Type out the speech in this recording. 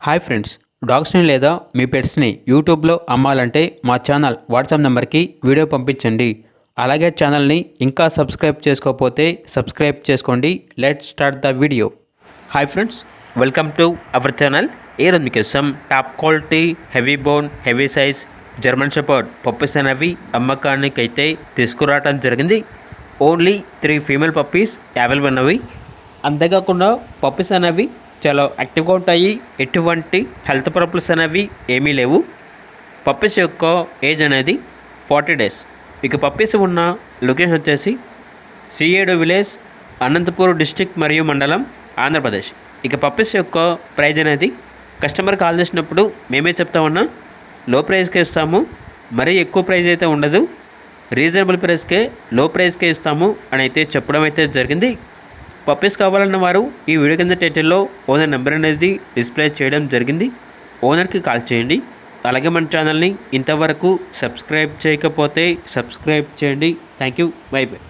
Hi friends, డాగ్స్ని లేదా మీ పెట్స్ని యూట్యూబ్లో అమ్మాలంటే మా ఛానల్ వాట్సాప్ నెంబర్కి వీడియో పంపించండి. అలాగే ఛానల్ని ఇంకా సబ్స్క్రైబ్ చేసుకోకపోతే సబ్స్క్రైబ్ చేసుకోండి. Let's start the video. Hi friends, welcome to our channel. ఈరోజు మీకోసం top quality heavy bone heavy size German shepherd puppies అనేవి అమ్మకానికి అయితే తీసుకురావడం జరిగింది. ఓన్లీ 3 ఫీమేల్ పప్పీస్ అవైలబుల్ ఉన్నవి. అంతేకాకుండా పప్పీస్ అనేవి చాలా యాక్టివ్గా ఉంటాయి. ఎటువంటి హెల్త్ ప్రాబ్లమ్స్ అనేవి ఏమీ లేవు. పప్పీస్ యొక్క ఏజ్ అనేది 40 డేస్. ఇక పప్పీస్ ఉన్న లొకేషన్ వచ్చేసి C7 విలేజ్, అనంతపూర్ డిస్టిక్ మరియు మండలం, ఆంధ్రప్రదేశ్. ఇక పప్పీస్ యొక్క ప్రైజ్ అనేది కస్టమర్ కాల్ చేసినప్పుడు మేమే చెప్తామన్నా లో ప్రైస్కే ఇస్తాము, మరీ ఎక్కువ ప్రైజ్ అయితే ఉండదు, రీజనబుల్ ప్రైస్కే లో ప్రైస్కే ఇస్తాము అని అయితే చెప్పడం అయితే జరిగింది. పప్పీస్ కావాలన్న వారు ఈ వీడియో కింద టైటిల్లో ఓనర్ నెంబర్ అనేది డిస్ప్లే చేయడం జరిగింది. ఓనర్కి కాల్ చేయండి. అలాగే మన ఛానల్ని ఇంతవరకు సబ్స్క్రైబ్ చేయకపోతే సబ్స్క్రైబ్ చేయండి. Thank you. By by.